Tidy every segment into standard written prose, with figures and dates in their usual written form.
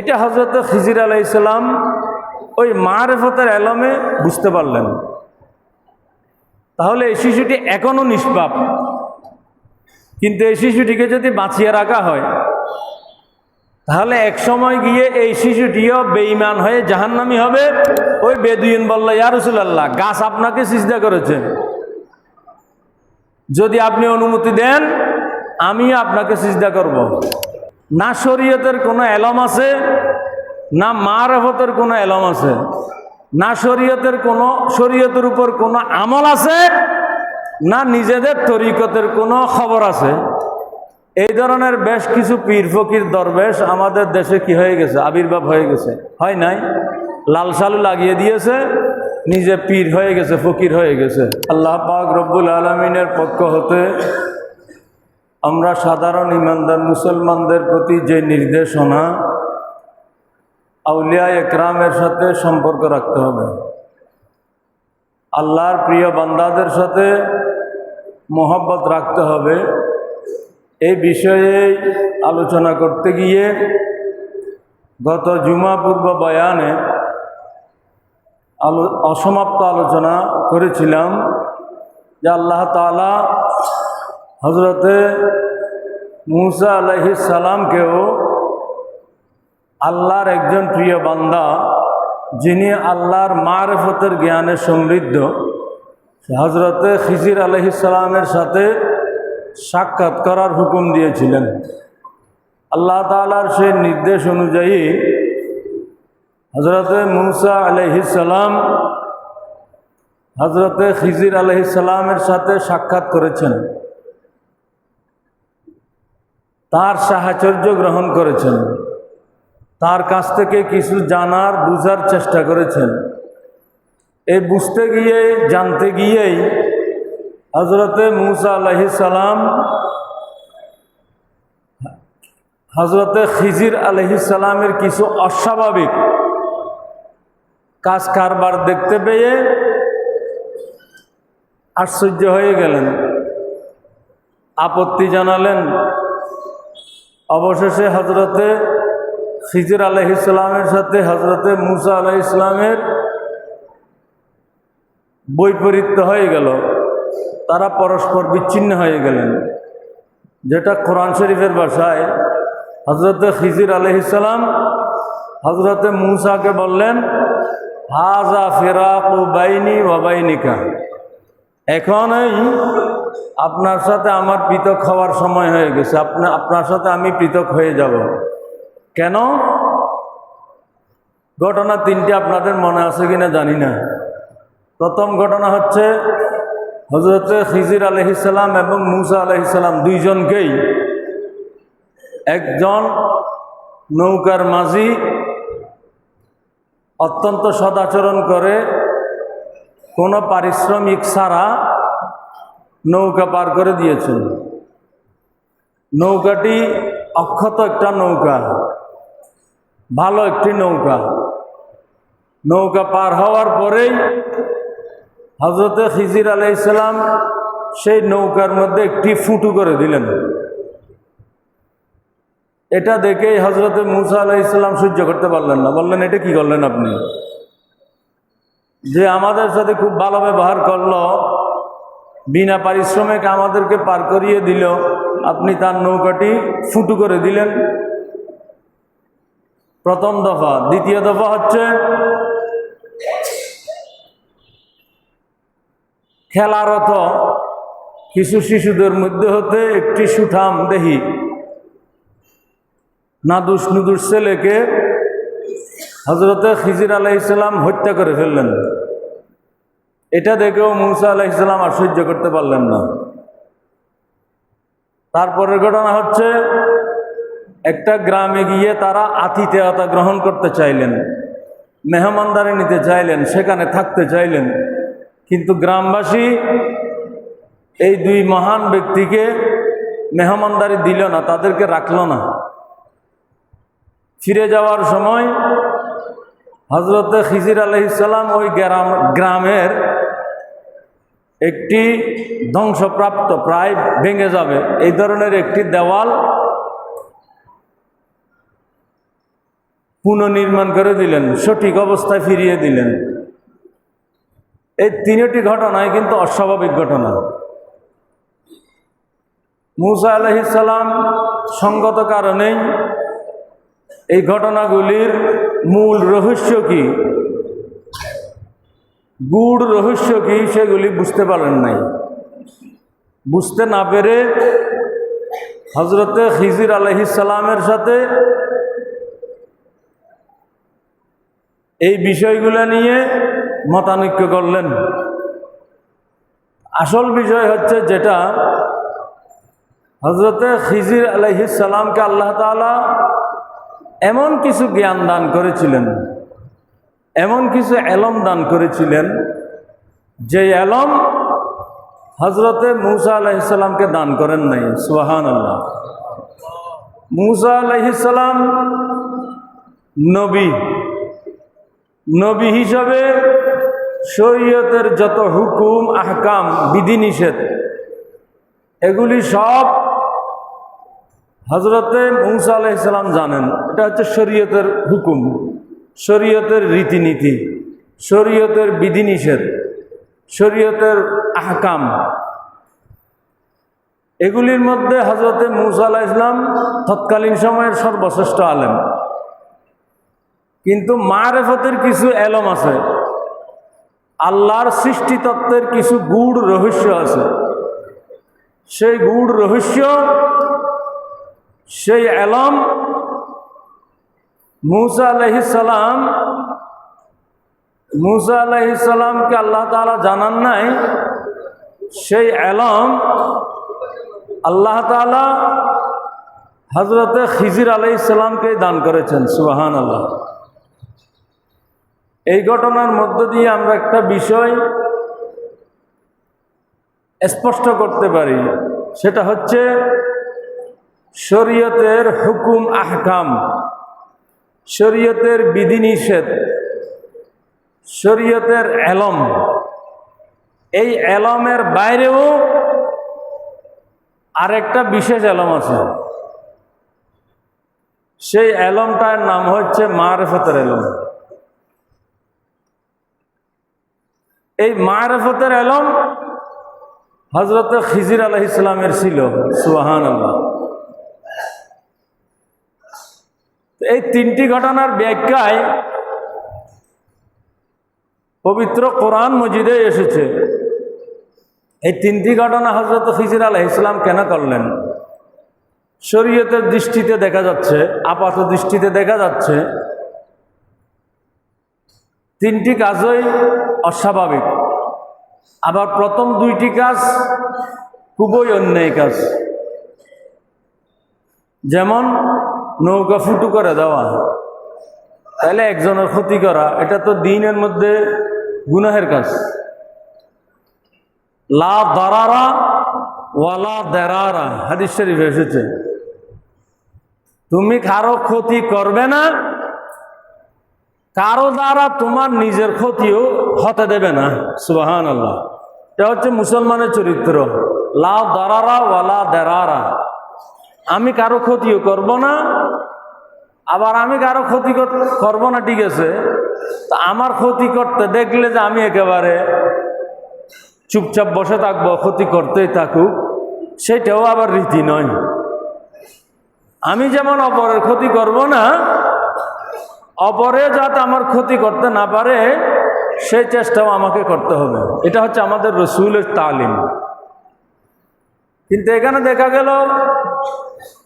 এইটা হযরত খিজির আলাইহিস সালাম ওই মারিফতের এলমে বুঝতে পারলেন। তাহলে এই শিশুটি এখনো নিষ্পাপ, কিন্তু এই শিশুটিকে যদি বাঁচিয়ে রাখা হয় তাহলে এক সময় গিয়ে এই শিশুটিও বেঈমান হয়ে জাহান্নামী হবে। ওই বেদুইন বলল, ইয়া রাসূলুল্লাহ, গাছ আপনাকে সিজদা করেছে, যদি আপনি অনুমতি দেন আমিও আপনাকে সিজদা করব। না শরীয়তের কোনো এলম আছে, না মারিফতের কোনো এলম আছে, না শরীয়তের উপর কোনো আমল আছে, না নিজেদের তরিকতের কোনো খবর আছে। এই ধরনের বেশ কিছু পীর ফকির দরবেশ আমাদের দেশে কি হয়ে গেছে, আবির্ভাব হয়ে গেছে। হয় নাই? লাল সালু লাগিয়ে দিয়েছে, নিজে পীর হয়ে গেছে, ফকির হয়ে গেছে। আল্লাহ পাক রব্বুল আলামিনের পক্ষ হতে আমরা সাধারণ ইমানদার মুসলমানদের প্রতি যে নির্দেশনা, আউলিয়া একরামের সাথে সম্পর্ক রাখতে হবে, আল্লাহর প্রিয় বান্দাদের সাথে মোহাব্বত রাখতে হবে, এই বিষয়ে আলোচনা করতে গিয়ে গত জুমা পূর্ব বয়ানে অসমাপ্ত আলোচনা করেছিলাম যে আল্লাহ তাআলা হযরতে মূসা আলাইহিস সালামকেও আল্লাহর একজন প্রিয় বান্দা, যিনি আল্লাহর মারিফতের জ্ঞানে সমৃদ্ধ, হযরতে খিজির আলাইহিস সালামের সাথে সাক্ষাৎ করার হুকুম দিয়েছিলেন। আল্লাহ তাআলার সেই নির্দেশ অনুযায়ী হযরতে মূসা আলাইহিস সালাম হযরতে খিজির আলাইহিস সালামের সাথে সাক্ষাৎ করেছেন, তার সাহচর্য গ্রহণ করেছেন, তার কাছ থেকে কিছু জানার বুঝার চেষ্টা করেছেন। এই বুঝতে গিয়ে, জানতে গিয়েই হযরতে মূসা আলাইহিস সালাম হযরতে খিজির আলাইহিস সালামের কিছু অস্বাভাবিক কাজ কারবার দেখতে পেয়ে আশ্চর্য হয়ে গেলেন, আপত্তি জানালেন। অবশেষে হযরতে খিজির আলাইহিস সালামের সাথে হযরতে মূসা আলাইহিস সালামের বৈপরীত্য হয়ে গেল, তারা পরস্পর বিচ্ছিন্ন হয়ে গেলেন। যেটা কোরআন শরীফের ভাষায় হযরতে খিজির আলাইহিস সালাম হযরতে মূসাকে বললেন, হাযা ফিরাকু বাইনি ওয়া বাইনিকা, এখনই আপনার সাথে আমার পৃথক হওয়ার সময় হয়ে গেছে, আপনার সাথে আমি পৃথক হয়ে যাব। কেন? ঘটনা তিনটি আপনাদের মনে আছে কিনা জানি না। প্রথম ঘটনা হচ্ছে হযরতে খিজির আলাইহিস সালাম এবং মূসা আলাইহিস সালাম দুইজনকেই একজন নৌকার মাঝি অত্যন্ত সদাচরণ করে কোনো পারিশ্রমিক ছাড়া নৌকা পার করে দিয়েছেন। নৌকাটি অক্ষত একটা নৌকা, ভালো একটি নৌকা। নৌকা পার হওয়ার পরেই হযরতে খিজির আলাইহিস সালাম সেই নৌকার মধ্যে একটি ফুটো করে দিলেন। এটা দেখেই হযরতে মূসা আলাইহিস সালাম সহ্য করতে পারলেন না, বললেন, এটা কি করলেন আপনি? যে আমাদের সাথে খুব ভালো ব্যবহার করলো, বিনা পারিশ্রমিক আমাদেরকে পার করিয়ে দিল, আপনি তার নৌকাটি ফুটো করে দিলেন। প্রথম দফা। দ্বিতীয় দফা হচ্ছে খেলারত কিছু শিশুদের মধ্যে হতে একটি সুঠাম দেহি নাদুস নুদুস ছেলেকে হযরতে খিজির আলাইহিস সালাম হত্যা করে ফেললেন। এটা দেখেও মূসা আলাইহিস সালাম আর সহ্য করতে পারলেন না। তারপরের ঘটনা হচ্ছে একটা গ্রামে গিয়ে তারা আতিথেয়তা গ্রহণ করতে চাইলেন, মেহমানদারি নিতে চাইলেন, সেখানে থাকতে চাইলেন, কিন্তু গ্রামবাসী এই দুই মহান ব্যক্তিকে মেহমানদারি দিল না, তাদেরকে রাখল না। ফিরে যাওয়ার সময় হযরতে খিজির আলাইহিস সালাম ওই গ্রামের একটি ধ্বংসপ্রাপ্ত, প্রায় ভেঙে যাবে এই ধরনের একটি দেওয়াল পুনর্নির্মাণ করে দিলেন, সঠিক অবস্থায় ফিরিয়ে দিলেন। এই তিনটি ঘটনাই কিন্তু অস্বাভাবিক ঘটনা। মূসা আলাইহিস সালাম সঙ্গত কারণেই এই ঘটনাগুলির মূল রহস্য কি, গূঢ় রহস্য কি, সেগুলি বুঝতে পারেন নাই। বুঝতে না পেরে হজরতে খিজির আলাইহিস সালামের সাথে এই বিষয়গুলো নিয়ে মতানৈক্য করলেন। আসল বিষয় হচ্ছে যেটা, হজরতে খিজির আলাইহিস সালামকে আল্লাহ তাআলা এমন কিছু জ্ঞান দান করেছিলেন, এমন কিছু এলম দান করেছিলেন, যে এলম হজরতে মূসা আলাইহিস সালামকে দান করেন নাই। সুবহানাল্লাহ। মূসা আলাইহিস সালাম নবী, নবী হিসাবে শরীয়তের যত হুকুম আহকাম বিধিনিষেধ এগুলি সব হজরতে মূসা আলাইহিস সালাম জানেন। এটা হচ্ছে শরীয়তের হুকুম, শরীয়তের রীতিনীতি, শরীয়তের বিধিনিষেধ, শরীয়তের আহকাম। এগুলির মধ্যে হজরতে মূসা আলাইহিস সালাম তৎকালীন সময়ের সর্বশ্রেষ্ঠ আলেম। কিন্তু মারেফতের কিছু এলম আছে, আল্লাহর সৃষ্টিতত্ত্বের কিছু গূঢ় রহস্য আছে। সেই গূঢ় রহস্য, সেই এলম মূসা আলাইহিস সালামকে আল্লাহ তাআলা জানান নাই। সেই এলম আল্লাহ তাআলা হযরতে খিজির আলাইহিস সালামকে দান করেছেন। সুবহানাল্লাহ। এই ঘটনার মধ্য দিয়ে আমরা একটা বিষয় স্পষ্ট করতে পারি, সেটা হচ্ছে শরীয়তের হুকুম আহকাম, শরীয়তের বিধিনিষেধ, শরীয়তের এলম, এই এলমের বাইরেও আরেকটা বিশেষ এলম আছে। সেই এলমটার নাম হচ্ছে মারিফতের এলম। এই মারিফতের এলম হযরত খিজির আলাইহিস সালামের ছিল। সুবহানাল্লাহ। এই তিনটি ঘটনার ব্যাখ্যায় পবিত্র কোরআন মজিদে এসেছে। এই তিনটি ঘটনা হযরত খিজির আলাইহিস সালাম কেন করলেন? শরীয়তের দৃষ্টিতে দেখা যাচ্ছে, আপাত দৃষ্টিতে দেখা যাচ্ছে তিনটি কাজই অস্বাভাবিক। আবার প্রথম দুইটি কাজ খুবই অন্যায় কাজ। যেমন নৌকা ফুটো করে দেওয়া, তাহলে একজনের ক্ষতি করা, এটা তো দ্বীনের মধ্যে গুনাহের কাজ। লা দারারা ওয়ালা দারারা হাদিস শরীফে এসেছে, তুমি কারো ক্ষতি করবে না, কারো দ্বারা তোমার নিজের ক্ষতিও হতে দেবে না। সুবহানাল্লাহ। এটা হচ্ছে মুসলমানের চরিত্র। লা দারারা ওয়ালা দারারা, আমি কারো ক্ষতিও করব না, আবার আমি কারো ক্ষতি করব না, ঠিক আছে, তো আমার ক্ষতি করতে দেখলে যে আমি একেবারে চুপচাপ বসে থাকবো, ক্ষতি করতেই থাকুক, সেটাও আবার রীতি নয়। আমি যেমন অপরের ক্ষতি করব না, অপরে যাতে আমার ক্ষতি করতে না পারে সেই চেষ্টাও আমাকে করতে হবে। এটা হচ্ছে আমাদের রাসূলের তালিম। কিন্তু এখানে দেখা গেল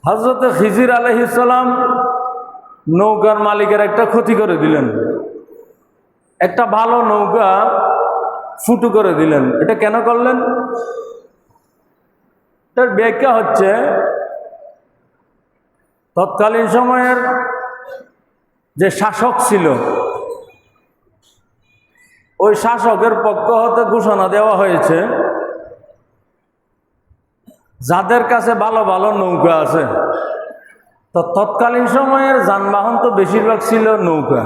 হযরত খিজির আলাইহিস সালাম নৌকার মালিকের একটা ক্ষতি করে দিলেন, একটা ভালো নৌকা ফুটো করে দিলেন। এটা কেন করলেন? এটার ব্যাখ্যা হচ্ছে তৎকালীন সময়ের যে শাসক ছিল, ওই শাসকের পক্ষ হতে ঘোষণা দেওয়া হয়েছে, যাদের কাছে ভালো ভালো নৌকা আছে, তো তৎকালীন সময়ের যানবাহন তো বেশিরভাগ ছিল নৌকা,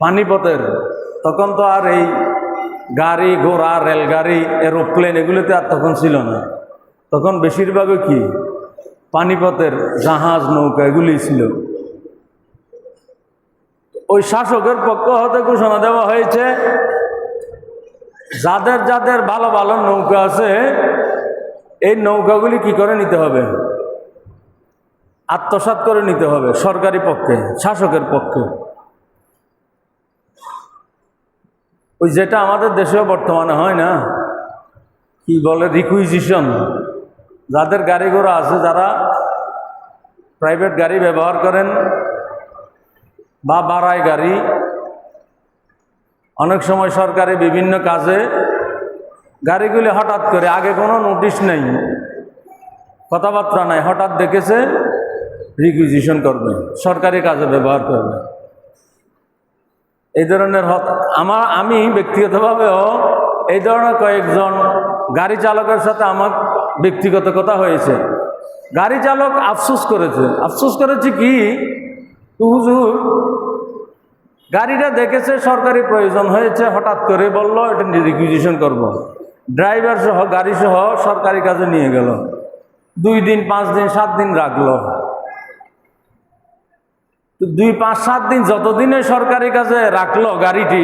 পানিপথের। তখন তো আর এই গাড়ি ঘোড়া, রেলগাড়ি, এরোপ্লেন এগুলোতে আর তখন ছিল না। তখন বেশিরভাগই কি পানিপথের জাহাজ, নৌকা এগুলি ছিল। ওই শাসকের পক্ষ হতে ঘোষণা দেওয়া হয়েছে যাদের যাদের ভালো ভালো নৌকা আছে এই নৌকাগুলি কি করে নিতে হবে, আত্মসাৎ করে নিতে হবে সরকারি পক্ষে, শাসকের পক্ষে। ওই যেটা আমাদের দেশেও বর্তমানে হয় না, কি বলে, রিকুইজিশন। যাদের গাড়ি ঘোড়া আছে, যারা প্রাইভেট গাড়ি ব্যবহার করেন বা ভাড়ায় গাড়ি, অনেক সময় সরকারি বিভিন্ন কাজে গাড়িগুলি হঠাৎ করে, আগে কোনো নোটিশ নেই, কথাবার্তা নাই, হঠাৎ দেখেছে রিকুইজিশন করবে, সরকারি কাজে ব্যবহার করবে। এই ধরনের আমি ব্যক্তিগতভাবেও এই ধরনের কয়েকজন গাড়ি চালকের সাথে আমার ব্যক্তিগত কথা হয়েছে। গাড়ি চালক আফসোস করেছে কি, হুজুর গাড়িটা দেখেছে সরকারি প্রয়োজন হয়েছে, হঠাৎ করে বলল এটা রিকুইজিশন করব। ড্রাইভার সহ গাড়ি সহ সরকারি কাজে নিয়ে গেল, 2 দিন 5 দিন 7 দিন রাখলো। তো 2 5 7 দিন যতদিনে সরকারি কাজে রাখলো গাড়িটি,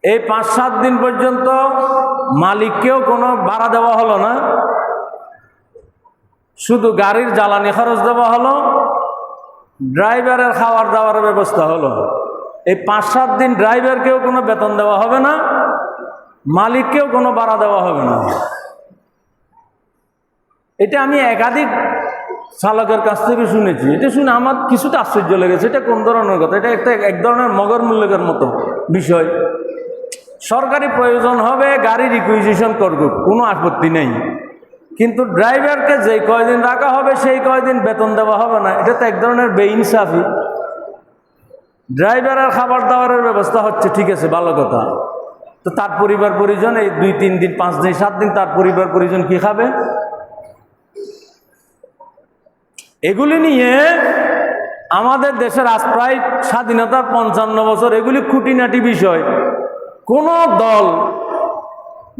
এই 5 7 দিন পর্যন্ত মালিককেও কোনো ভাড়া দেওয়া হলো না, শুধু গাড়ির জ্বালানি খরচ দেওয়া হলো, ড্রাইভারের খাওয়ার দাওয়ার ব্যবস্থা হলো। এই 5 7 দিন ড্রাইভারকেও কোনো বেতন দেওয়া হবে না, মালিককেও কোনো ভাড়া দেওয়া হবে না। এটা আমি একাধিক চালকের কাছ থেকে শুনেছি। এটা শুনে আমার কিছুটা আশ্চর্য লেগেছে। এটা কোন ধরনের কথা? এটা এক ধরনের মগর মূল্যকের মতো বিষয়। সরকারি প্রয়োজন হবে, গাড়ি রিকুইজিশন করবে, কোনো আপত্তি নেই, কিন্তু ড্রাইভারকে যে কয়দিন রাখা হবে সেই কয়দিন বেতন দেওয়া হবে না। এটা তো এক ধরনের বেইনসাফি। ড্রাইভারের খাবার দাবারের ব্যবস্থা হচ্ছে, ঠিক আছে, ভালো কথা, তো তার পরিবার পরিজন এই 2 3 দিন 5 দিন 7 দিন তার পরিবার পরিজন কি খাবে? এগুলি নিয়ে আমাদের দেশের আজ প্রায় স্বাধীনতার 55 বছর, এগুলি খুঁটিনাটি বিষয়। কোন দল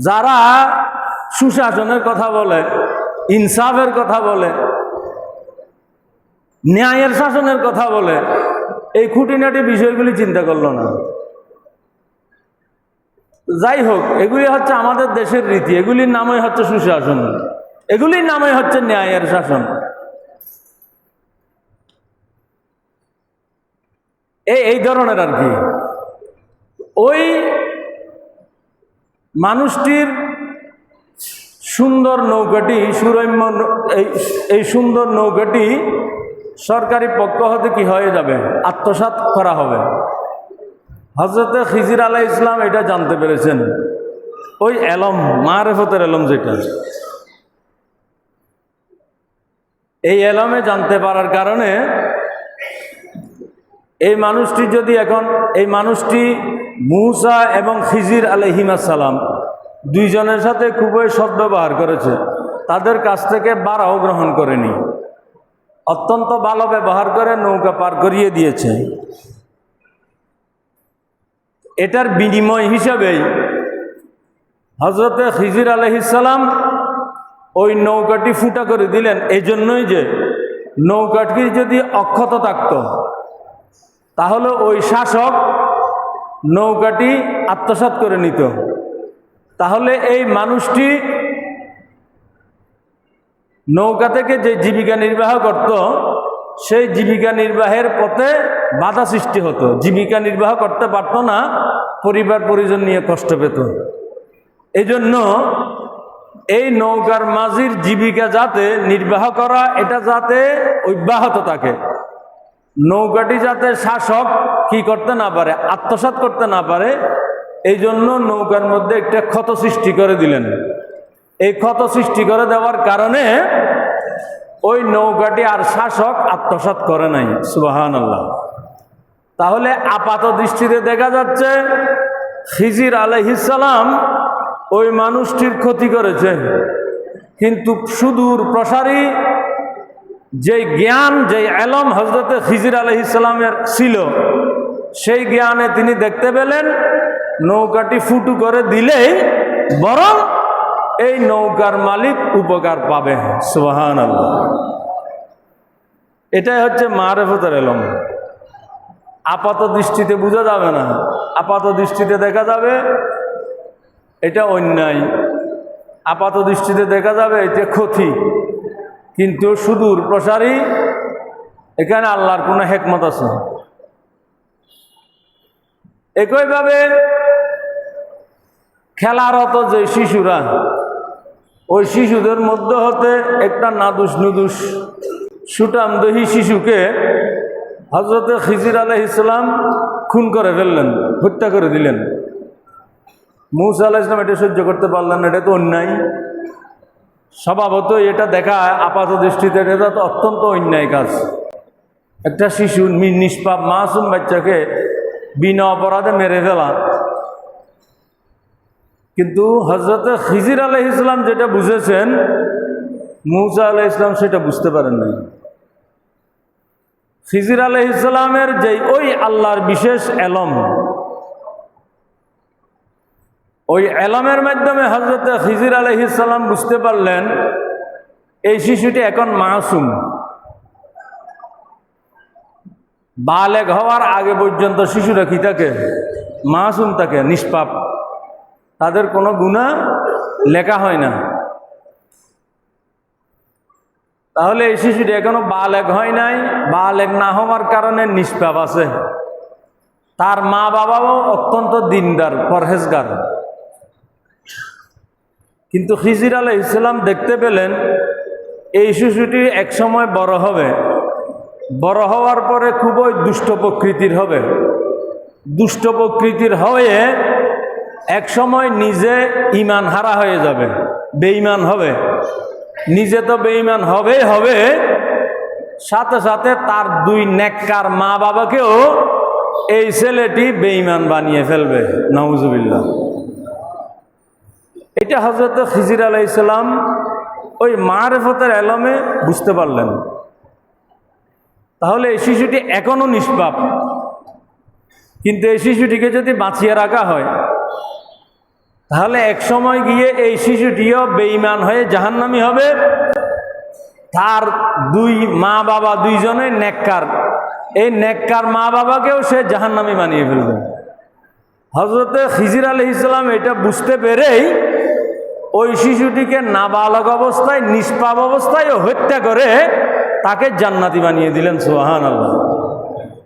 যারা সুশাসনের কথা বলে, ইনসাফের কথা বলে, ন্যায়ের শাসনের কথা বলে, এই খুঁটিনাটি বিষয়গুলি চিন্তা করলো না। যাই হোক, এগুলি হচ্ছে আমাদের দেশের রীতি, এগুলির নামই হচ্ছে সুশাসন, এগুলির নামই হচ্ছে ন্যায়ের শাসন। এই ধরনের আর কি। ওই মানুষটির সুন্দর নৌকাটি, সুরম্য এই সুন্দর নৌকাটি সরকারি পক্ষ হতে কি হয়ে যাবে, আত্মসাৎ করা হবে। হযরতে খিজির আলাইহিস সালাম এটা জানতে পেরেছেন। ওই এলম, মারিফতের এলম যেটা, এই এলমে জানতে পারার কারণে এই মানুষটি যদি এখন, এই মানুষটি মূসা এবং খিজির আলাইহিস সালাম দুইজনের সাথে খুবই সদ্ব্যবহার করেছে, তাদের কাছ থেকে ভাড়াও গ্রহণ করেনি, অত্যন্ত ভালো ব্যবহার করে নৌকা পার করিয়ে দিয়েছে। এটার বিনিময় হিসাবেই হযরতে খিজির আলাইহিস সালাম ওই নৌকাটি ফুটা করে দিলেন। এই জন্যই যে নৌকাটি যদি অক্ষত থাকত তাহলে ওই শাসক নৌকাটি আত্মসাৎ করে নিত, তাহলে এই মানুষটি নৌকা থেকে যে জীবিকা নির্বাহ করত সেই জীবিকা নির্বাহের পথে বাধা সৃষ্টি হতো, জীবিকা নির্বাহ করতে পারত না, পরিবার পরিজন নিয়ে কষ্ট পেত। এই জন্য এই নৌকার মাঝির জীবিকা যাতে নির্বাহ করা, এটা যাতে অব্যাহত থাকে, নৌকাটি যাতে শাসক কি করতে না পারে, আত্মসাৎ করতে না পারে, এই জন্য নৌকার মধ্যে একটা ক্ষত সৃষ্টি করে দিলেন। এই ক্ষত সৃষ্টি করে দেওয়ার কারণে ওই নৌকাটি আর শাসক আত্মসাৎ করে নাই। সুবহানাল্লাহ। তাহলে আপাত দৃষ্টিতে দেখা যাচ্ছে খিজির আলাইহিস সালাম ওই মানুষটির ক্ষতি করেছে, কিন্তু সুদূর প্রসারী যে জ্ঞান, যে এলম হযরতে খিজির আলাইহিস সালামের ছিল, সেই জ্ঞানে তিনি দেখতে পেলেন নৌকাটি ফুটো করে দিলেই বরং এই নৌকার মালিক উপকার পাবে। সুবহানাল্লাহ। এটাই হচ্ছে মারিফতের এলম। আপাত দৃষ্টিতে বোঝা যাবে না, আপাত দৃষ্টিতে দেখা যাবে এটা অন্যায়, আপাত দৃষ্টিতে দেখা যাবে এটা ক্ষতি, কিন্তু সুদূর প্রসারী এখানে আল্লাহর কোনো হিকমত আছে। একইভাবে খেলারত যে শিশুরা, ওই শিশুদের মধ্যে হতে একটা নাদুস নুদুস সুটামদহি শিশুকে হযরত খিজির আলাইহিস সালাম খুন করে ফেললেন, হত্যা করে দিলেন। মূসা আলাইহিস সালাম এটা সহ্য করতে পারলেন না, এটা তো অন্যায়। স্বভাবতই এটা দেখা আপাত দৃষ্টিতে এটা তো অত্যন্ত অন্যায় কাজ। একটা শিশু নিষ্পাপ মাসুম বাচ্চাকে বিনা অপরাধে মেরে ফেলা। কিন্তু হযরত খিজির আলাইহিস সালাম যেটা বুঝেছেন, মূসা আলাইহিস সালাম সেটা বুঝতে পারেন নাই। খিজির আলাইহিস সালামের যে ওই আল্লাহর বিশেষ এলম, ওই এলমের মাধ্যমে হযরত খিজির আলাইহিস সালাম বুঝতে পারলেন এই শিশুটি এখন মাসুম। বালেগ হওয়ার আগে পর্যন্ত শিশুরা কি থাকে? মাসুম থাকে, নিষ্পাপ, তাদের কোনো গুনাহ লেখা হয় না। তাহলে এই শিশুটি এখনো বালেগ হয় নাই, বালেগ না হওয়ার কারণে নিষ্পাপ আছে। তার মা বাবাও অত্যন্ত দিনদার, পরহেজগার। কিন্তু খিজির আলাইহিস সালাম দেখতে পেলেন এই শিশুটি একসময় বড় হবে, বড় হওয়ার পরে খুবই দুষ্ট প্রকৃতির হবে। দুষ্ট প্রকৃতির হয়ে একসময় নিজে ঈমান হারা হয়ে যাবে, বেঈমান হবে। নিজে তো বেঈমান হবেই হবে, সাথে সাথে তার দুই নেককার মা বাবাকেও এই ছেলেটি বেঈমান বানিয়ে ফেলবে। নাউজুবিল্লাহ। এটা হযরত খিজির আলাইহিস সালাম ওই মারিফতের এলমে বুঝতে পারলেন। তাহলে এই শিশুটি এখনো নিষ্পাপ, কিন্তু এই শিশুটিকে যদি বাঁচিয়ে রাখা হয় তাহলে এক সময় গিয়ে এই শিশুটিও বেঈমান হয়ে জাহান্নামী হবে। তার দুই মা বাবা দুইজনে নেককার, এই নেককার মা বাবাকেও সে জাহান্নামী বানিয়ে ফেলবে। হযরত খিজির আলাইহিস সালাম এটা বুঝতে পেরেই ওই শিশুটিকে নাবালক অবস্থায়, নিষ্পাপ অবস্থায় হত্যা করে তাকে জান্নাতি বানিয়ে দিলেন। সুবহানাল্লাহ।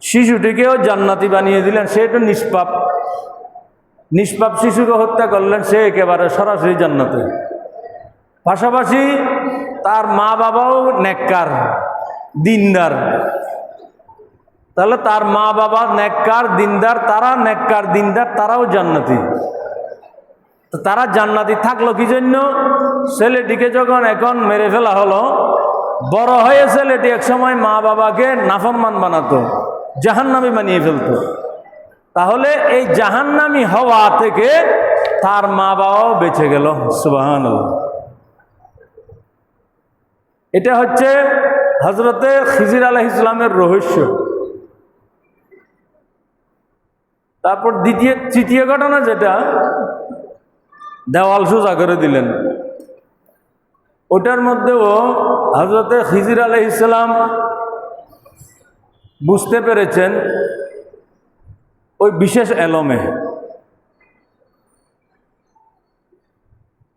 শিশুটিকেও জান্নাতি বানিয়ে দিলেন। সে তো নিষ্পাপ, নিষ্পাপ শিশুকে হত্যা করলেন, সে একেবারে সরাসরি জান্নাতে। পাশাপাশি তার মা বাবাও নেককার, দিনদার। তাহলে তার মা বাবা নেককার, দিনদার, তারা নেককার, দিনদার, তারাও জান্নাতি। তো তারা জান্নাতি থাকলো কি জন্য? ছেলেটিকে যখন এখন মেরে ফেলা হলো, বড় হয়ে ছেলেটি একসময় মা বাবাকে নাফরমান বানাতো, জাহান্নামী বানিয়ে ফেলতো। তাহলে এই জাহান্নামী হওয়া থেকে তার মা বাবাও বেঁচে গেল। সুবহানাল্লাহ। এটা হচ্ছে হযরতে খিজির আলাইহিস সালামের রহস্য। তারপর তৃতীয় ঘটনা যেটা, দেওয়াল সোজা করে দিলেন। ওটার মধ্যেও হযরতে খিজির আলাইহিস সালাম বুঝতে পেরেছেন ওই বিশেষ এলমে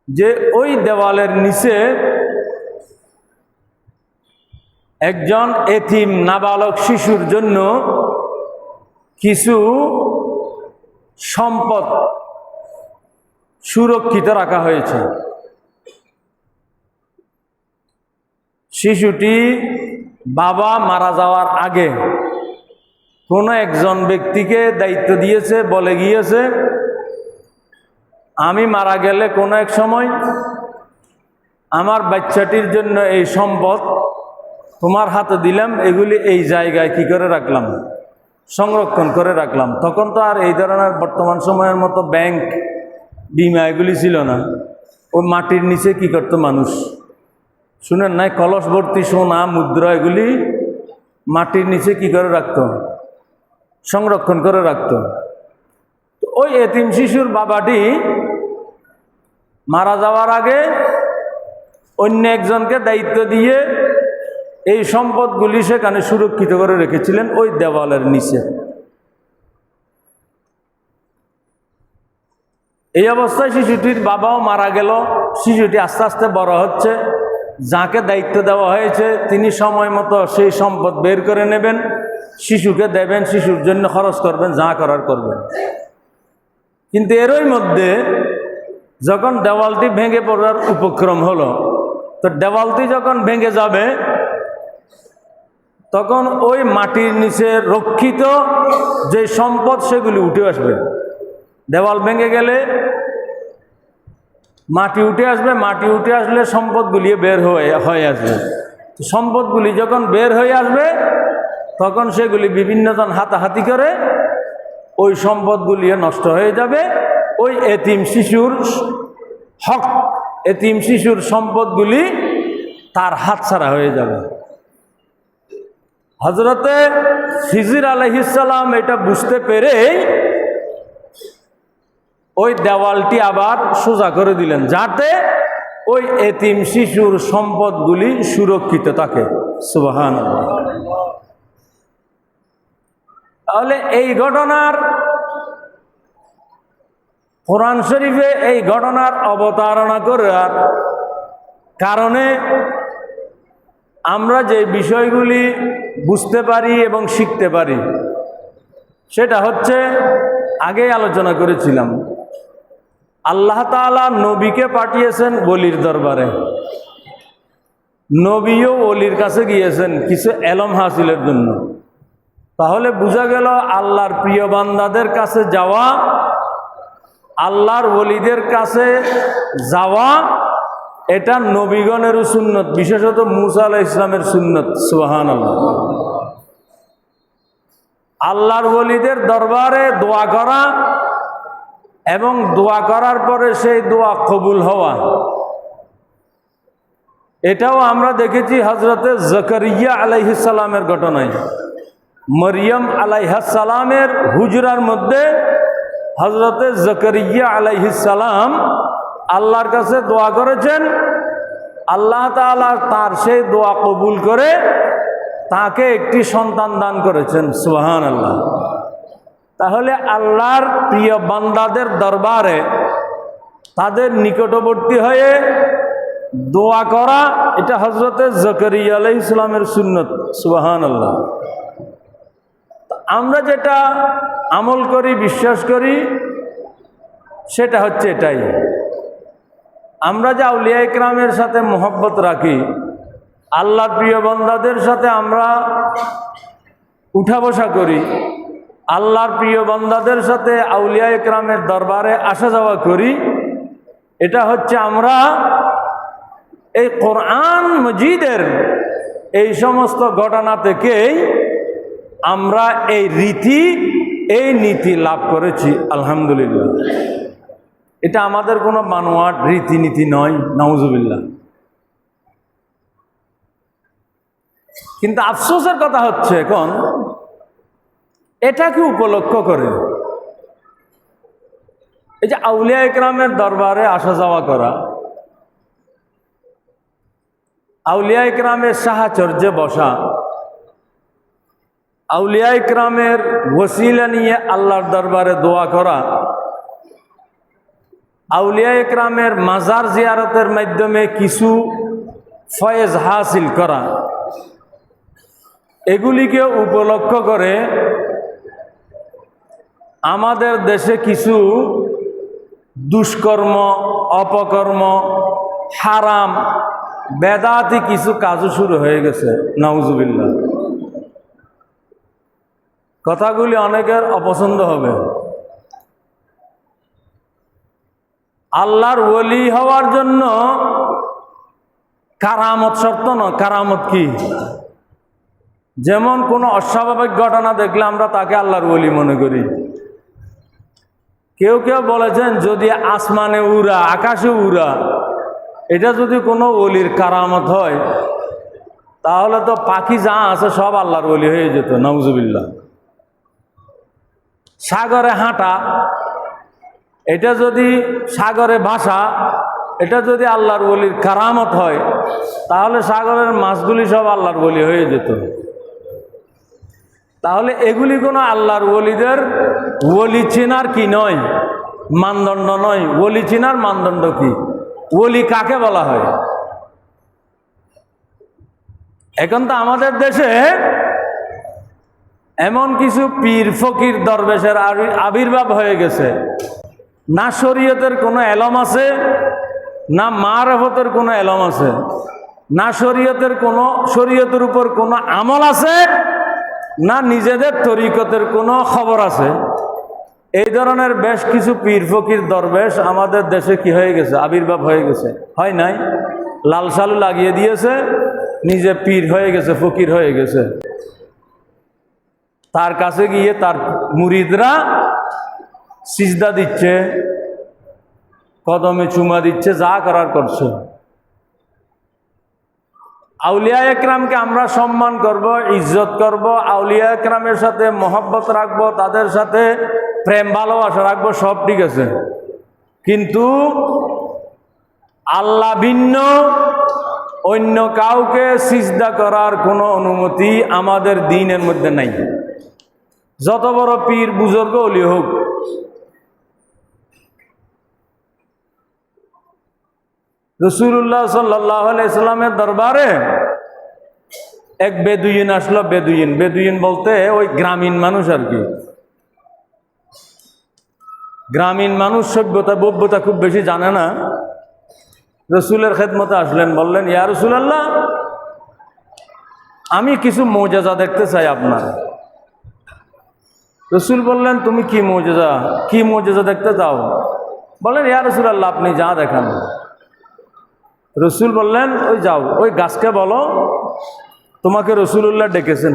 যে ওই দেওয়ালের নিচে একজন এতিম নাবালক শিশুর জন্য কিছু সম্পদ সুরক্ষিত রাখা হয়েছে। শিশুটি বাবা মারা যাওয়ার আগে কোনো একজন ব্যক্তিকে দায়িত্ব দিয়েছে, বলে গিয়েছে আমি মারা গেলে কোনো এক সময় আমার বাচ্চাটির জন্য এই সম্পদ তোমার হাতে দিলাম, এগুলি এই জায়গায় কি করে রাখলাম, সংরক্ষণ করে রাখলাম। তখন তো আর এই ধরনের বর্তমান সময়ের মতো ব্যাংক, বিমা এগুলি ছিল না। ওই মাটির নিচে কি করতো মানুষ, শুনেন নাই, কলস ভর্তি সোনা মুদ্রা এগুলি মাটির নিচে কি করে রাখতো, সংরক্ষণ করে রাখতো। ওই এতিম শিশুর বাবাটি মারা যাওয়ার আগে অন্য একজনকে দায়িত্ব দিয়ে এই সম্পদগুলি সেখানে সুরক্ষিত করে রেখেছিলেন ওই দেওয়ালের নিচে। এই অবস্থায় শিশুটির বাবাও মারা গেল। শিশুটি আস্তে আস্তে বড় হচ্ছে। যাকে দায়িত্ব দেওয়া হয়েছে তিনি সময় মতো সেই সম্পদ বের করে নেবেন, শিশুকে দেবেন, শিশুর জন্য খরচ করবেন, যা করার করবেন। কিন্তু এরই মধ্যে যখন দেওয়ালটি ভেঙে পড়ার উপক্রম হলো, তো দেওয়ালটি যখন ভেঙে যাবে তখন ওই মাটির নিচে রক্ষিত যে সম্পদ সেগুলি উঠে আসবে। দেওয়াল ভেঙে গেলে মাটি উঠে আসবে, মাটি উঠে আসলে সম্পদগুলি বের হয়ে আসবে। সম্পদগুলি যখন বের হয়ে আসবে তখন সেগুলি বিভিন্নজন হাতাহাতি করে ওই সম্পদগুলি নষ্ট হয়ে যাবে। ওই এতিম শিশুর হক, এতিম শিশুর সম্পদগুলি তার হাতছাড়া হয়ে যাবে। হযরতে খিজির আলাইহিস সালাম এটা বুঝতে পেরে ওই দেওয়ালটি আবার সোজা করে দিলেন, যাতে ওই এতিম শিশুর সম্পদগুলি সুরক্ষিত থাকে। সুবহানাল্লাহ। তাহলে এই ঘটনার কোরআন শরীফে এই ঘটনার অবতারণা করার কারণে আমরা যে বিষয়গুলি বুঝতে পারি এবং শিখতে পারি সেটা হচ্ছে, আগেই আলোচনা করেছিলাম, আল্লাহ তাআলা নবীকে পাঠিয়েছেন ওলির দরবারে। নবীও ওলির কাছে গিয়েছেন কিছু এলম হাসিলের জন্য। তাহলে বোঝা গেল আল্লাহর প্রিয় বান্দাদের কাছে যাওয়া, আল্লাহর ওলিদের কাছে যাওয়া, এটা নবীগণেরও সুন্নত, বিশেষত মুসা আলাইহিস সালামের সুন্নত। সুবহানাল্লাহ। আল্লাহর ওলিদের দরবারে দোয়া করা এবং দোয়া করার পরে সেই দোয়া কবুল হওয়া, এটাও আমরা দেখেছি হযরতে জাকারিয়া আলাইহিস সালামের ঘটনায়। মরিয়ম আলাইহিস সালামের হুজরার মধ্যে হযরতে জাকারিয়া আলাইহিস সালাম আল্লাহর কাছে দোয়া করেছেন। আল্লাহ তাআলা তার সেই দোয়া কবুল করে তাকে একটি সন্তান দান করেছেন। সুবহানাল্লাহ। তাহলে আল্লাহর প্রিয় বান্দাদের দরবারে তাদের নিকটবর্তী হয়ে দোয়া করা, এটা হযরতে জাকারিয়া আলাইহিস সালামের সুন্নত। সুবহানাল্লাহ। আমরা যেটা আমল করি, বিশ্বাস করি, সেটা হচ্ছে এটাই। আমরা যে আউলিয়া ইকরামের সাথে মহব্বত রাখি, আল্লাহর প্রিয় বান্দাদের সাথে আমরা উঠা বসা করি, আল্লাহর প্রিয় বান্দাদের সাথে আউলিয়া ইকরামের দরবারে আসা যাওয়া করি, এটা হচ্ছে আমরা এই কোরআন মজিদের এই সমস্ত ঘটনা থেকেই আমরা এই রীতি, এই নীতি লাভ করেছি। আলহামদুলিল্লাহ। এটা আমাদের কোনো বানোয়াট রীতিনীতি নয়, নাউজুবিল্লাহ। কিন্তু আফসোসের কথা হচ্ছে, এখন এটাকে উপলক্ষ করে এই যে আউলিয়া ইকরামের দরবারে আসা যাওয়া করা, আউলিয়া ইকরামের সাহাচর্যে বসা, আউলিয়া ইকরামের ওসিলা নিয়ে আল্লাহর দরবারে দোয়া করা, আউলিয়া ইকরামের মাজার জিয়ারতের মাধ্যমে কিছু ফয়েজ হাসিল করা, এগুলিকে উপলক্ষ করে আমাদের দেশে কিছু দুষ্কর্ম, অপকর্ম, হারাম, বেদাতি কিছু কাজও শুরু হয়ে গেছে। নাউজুবিল্লাহ। কথাগুলি অনেকের অপছন্দ হবে। আল্লাহর ওলি হওয়ার জন্য কারামত শর্ত নয়। কারামত কি? যেমন কোনো অস্বাভাবিক ঘটনা দেখলে আমরা তাকে আল্লাহর ওলি মনে করি। কেউ কেউ বলেছেন যদি আসমানে উড়া, আকাশে উড়া, এটা যদি কোনো ওলির কারামত হয় তাহলে তো পাখি যা আছে সব আল্লাহর ওলি হয়ে যেত। নাউজুবিল্লাহ। সাগরে হাঁটা, এটা যদি সাগরে ভাসা, এটা যদি আল্লাহর ওলির কারামত হয় তাহলে সাগরের মাছগুলি সব আল্লাহর ওলি হয়ে যেত। তাহলে এগুলি কোনো আল্লাহর ওলিদের ওলি চেনার কি নয়? মানদণ্ড নয়। ওলি চিনার মানদণ্ড কি? ওলি কাকে বলা হয়? এখন তো আমাদের দেশে এমন কিছু পীর ফকির দরবেশের আবির্ভাব হয়ে গেছে, না শরীয়তের কোনো এলম আছে, না মারফতের কোনো এলম আছে, না শরীয়তের উপর কোনো আমল আছে, না নিজেদের তরিকতের কোনো খবর আছে। এই ধরনের বেশ কিছু পীর ফকির দরবেশ আমাদের দেশে কি হয়ে গেছে? আবির্ভাব হয়ে গেছে। হয় নাই? লাল সালু লাগিয়ে দিয়েছে, নিজে পীর হয়ে গেছে, ফকির হয়ে গেছে। তার কাছে গিয়ে তার মুরিদরা সিজদা দিচ্ছে, কদমে চুমা দিচ্ছে, যা করার করছে। আউলিয়া একরামকে আমরা সম্মান করব, ইজ্জত করব, আউলিয়া একরামের সাথে মহব্বত রাখবো, তাদের সাথে প্রেম ভালোবাসা রাখবো, সব ঠিক আছে। কিন্তু আল্লাহ ভিন্ন অন্য কাউকে সিজদা করার কোনো অনুমতি আমাদের দ্বীনের মধ্যে নাই। যত বড় পীর বুজুর্গ ওলি হোক। রাসূলুল্লাহ সাল্লাল্লাহু আলাইহি সাল্লামের দরবারে এক বেদুইন আসলো। বেদুইন বলতে ওই গ্রামীণ মানুষ আর কি। গ্রামীণ মানুষ সভ্যতা ভব্যতা খুব বেশি জানে না। রসুলের খেদমতে আসলেন, বললেন, ইয়া রাসূলুল্লাহ, আমি কিছু মুজিজা দেখতে চাই আপনার। রসুল বললেন, তুমি কি মুজিজা দেখতে চাও? বললেন, ইয়া রাসূলুল্লাহ, আপনি যা দেখান। রসুল বললেন, ওই যাও, ওই গাছকে বলো তোমাকে রাসূলুল্লাহ ডেকেছেন।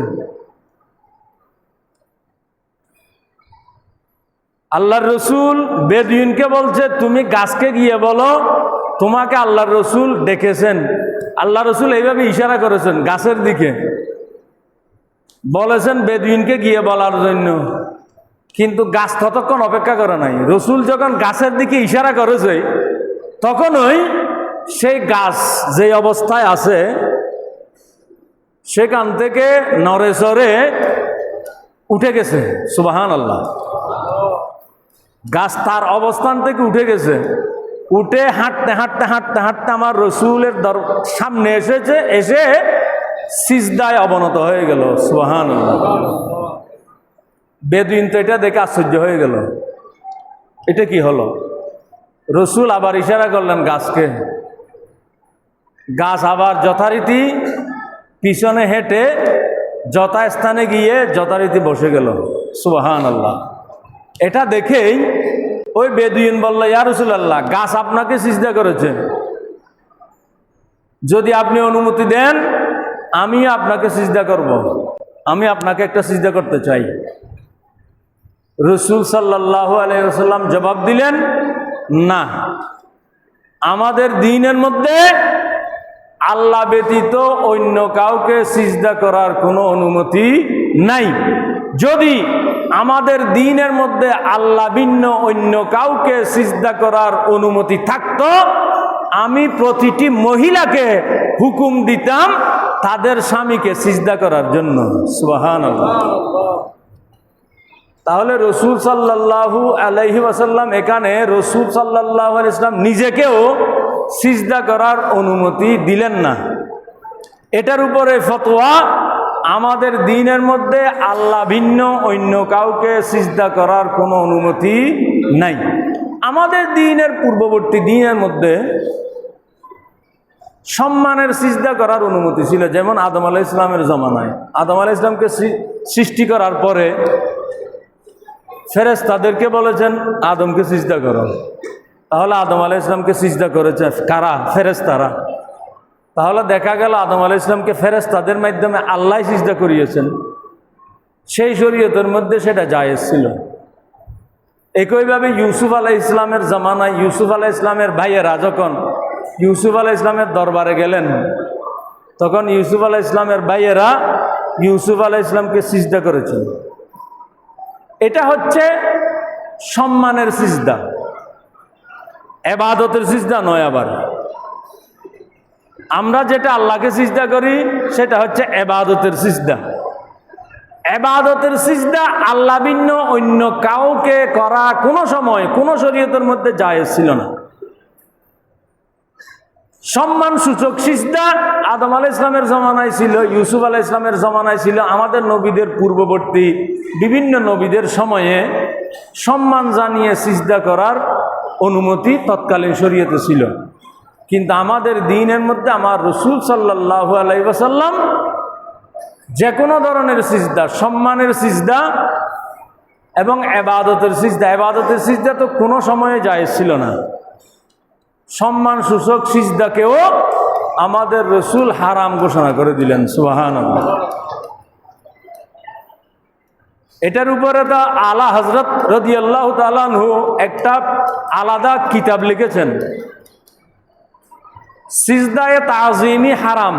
আল্লাহর রসুল বেদুইনকে বলছে, তুমি গাছকে গিয়ে বলো তোমাকে আল্লাহর রসুল ডেকেছেন। আল্লাহ রসুল এইভাবে ইশারা করেছেন গাছের দিকে, বলেছেন বেদুইনকে গিয়ে বলার জন্য। কিন্তু গাছ ততক্ষণ অপেক্ষা করে নাই। রসুল যখন গাছের দিকে ইশারা করেছে, তখনই সেই গাছ যে অবস্থায় আছে সেখান থেকে নড়ে চড়ে উঠে গেছে। সুবহানাল্লাহ। গাছ তার অবস্থান থেকে উঠে গেছে। উঠে হাঁটতে হাঁটতে হাঁটতে হাঁটতে আমার রসুলের সামনে এসেছে, এসে সিজদায় অবনত হয়ে গেল। সুবহানাল্লাহ। বেদুইন তো এটা দেখে আশ্চর্য হয়ে গেল, এটা কি হলো? রসুল আবার ইশারা করলেন গাছকে। গাছ আবার যথারীতি পিছনে হেঁটে যথাস্থানে গিয়ে যথারীতি বসে গেল। সুবহানাল্লাহ। এটা দেখেই ওই বেদুইন বলল, ইয়া রাসূলুল্লাহ, গাছ আপনাকে সিজদা করেছে, যদি আপনি অনুমতি দেন আমি আপনাকে সিজদা করব, আমি আপনাকে একটা সিজদা করতে চাই। রাসূল সাল্লাল্লাহু আলাইহি ওয়াসাল্লাম জবাব দিলেন, না, আমাদের দ্বীনের মধ্যে আল্লাহ ব্যতীত অন্য কাউকে সিজদা করার কোনো অনুমতি নাই। যদি আমাদের দ্বীনের মধ্যে আল্লাহ ভিন্ন অন্য কাউকে সিজদা করার অনুমতি থাকতো, আমি প্রতিটি মহিলাকে হুকুম দিতাম তাদের স্বামীকে সিজদা করার জন্য। সুবহানাল্লাহ। তাহলে রসুল সাল্লাল্লাহু আলাইহি ওয়াসাল্লাম এখানে রসুল সাল্লাল্লাহু আলাইহি ওয়াসাল্লাম নিজেকেও সিজদা করার অনুমতি দিলেন না। এটার উপরে ফতোয়া, আমাদের দ্বীনের মধ্যে আল্লাহ ভিন্ন অন্য কাউকে সিজদা করার কোনো অনুমতি নাই। আমাদের দ্বীনের পূর্ববর্তী দ্বীনের মধ্যে সম্মানের সিজদা করার অনুমতি ছিল। যেমন আদম আলাইহিস সালামের জমানায় আদম আলাইহিস সালামকে সৃষ্টি করার পরে ফেরেশতাদেরকে বলেছেন আদমকে সিজদা করো। তাহলে আদম আলাইহিস সালামকে সিজদা করেছে কারা? ফেরেশতারা। তাহলে দেখা গেল আদম আলাইহিস সালামকে ফেরেশতাদের মাধ্যমে আল্লাহ সিজদা করিয়েছেন। সেই শরীয়তের মধ্যে সেটা জায়েজ ছিল। একইভাবে ইউসুফ আলাইহিস সালামের জামানায় ইউসুফ আলাইহিস সালামের ভাইয়েরা যখন ইউসুফ আলাইহিস সালামের দরবারে গেলেন, তখন ইউসুফ আলাইহিস সালামের ভাইয়েরা ইউসুফ আলাইহিস সালামকে সিজদা করেছেন। এটা হচ্ছে সম্মানের সিজদা, ইবাদতের সিজদা নয়। আবার আমরা যেটা আল্লাহকে সিজদা করি সেটা হচ্ছে ইবাদতের সিজদা। ইবাদতের সিজদা আল্লাহ ভিন্ন অন্য কাউকে করা কোনো সময় কোনো শরীয়তের মধ্যে জায়েজ ছিল না। সম্মান সূচক সিজদা আদম আলাইহিস ইসলামের জমানায় ছিল, ইউসুফ আলাইহিস ইসলামের জমানায় ছিল, আমাদের নবীদের পূর্ববর্তী বিভিন্ন নবীদের সময়ে সম্মান জানিয়ে সিজদা করার অনুমতি তৎকালীন শরীয়তে ছিল। কিন্তু আমাদের দ্বীনের মধ্যে আমার রাসূল সাল্লাল্লাহু আলাইহি ওয়াসাল্লাম যে কোনো ধরনের সিজদা, সম্মানের সিজদা এবং ইবাদতের সিজদা তো কোনো সময়ে জায়েজ ছিল না। সম্মান সূচক সিজদাকেও আমাদের রাসূল হারাম ঘোষণা করে দিলেন। সুবহানাল্লাহ। এটার উপরে তো আলা হযরত রাদিয়াল্লাহু তাআলা আনহু একটা আলাদা কিতাব লিখেছেন, সিজদায়ে তাযীমি হারাম।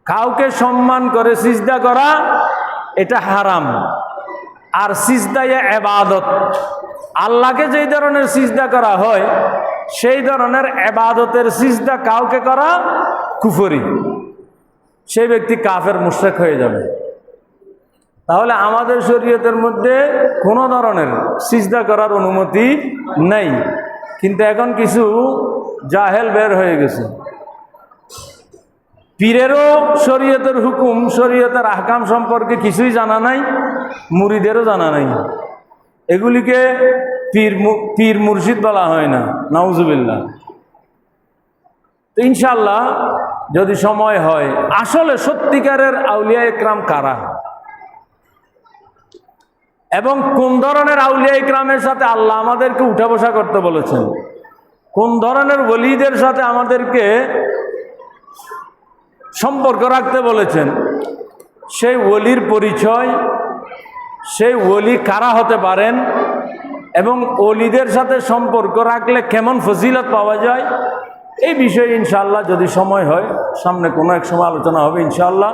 কাউকে সম্মান করে সিজদা করা এটা হারাম। আর সিজদায়ে ইবাদত, আল্লাহকে যেই ধরনের সিজদা করা হয় সেই ধরনের ইবাদতের সিজদা কাউকে করা কুফরি, সেই ব্যক্তি কাফের মুশরিক হয়ে যাবে। তাহলে আমাদের শরীয়তের মধ্যে কোনো ধরনের সিজদা করার অনুমতি নেই। কিন্তু এখন কিছু জাহেল বের হয়ে গেছে, পীরেরও শরীয়তের হুকুম, শরীয়তের আহকাম সম্পর্কে কিছুই জানা নাই, মুরিদেরও জানা নাই। এগুলিকে পীর মুর্শিদ বলা হয় না, নাউজুবিল্লাহ। তো ইনশাআল্লাহ যদি সময় হয়, আসলে সত্যিকারের আউলিয়া ইকরাম কারা এবং কোন ধরনের আউলিয়া ইকরামের সাথে আল্লাহ আমাদেরকে উঠা বসা করতে বলেছেন, কোন ধরনের ওলিদের সাথে আমাদেরকে সম্পর্ক রাখতে বলেছেন, সেই ওলির পরিচয়, সেই ওলি কারা হতে পারেন এবং ওলিদের সাথে সম্পর্ক রাখলে কেমন ফজিলত পাওয়া যায়, এই বিষয়ে ইনশাআল্লাহ যদি সময় হয় সামনে কোনো এক সময় আলোচনা হবে ইনশাআল্লাহ।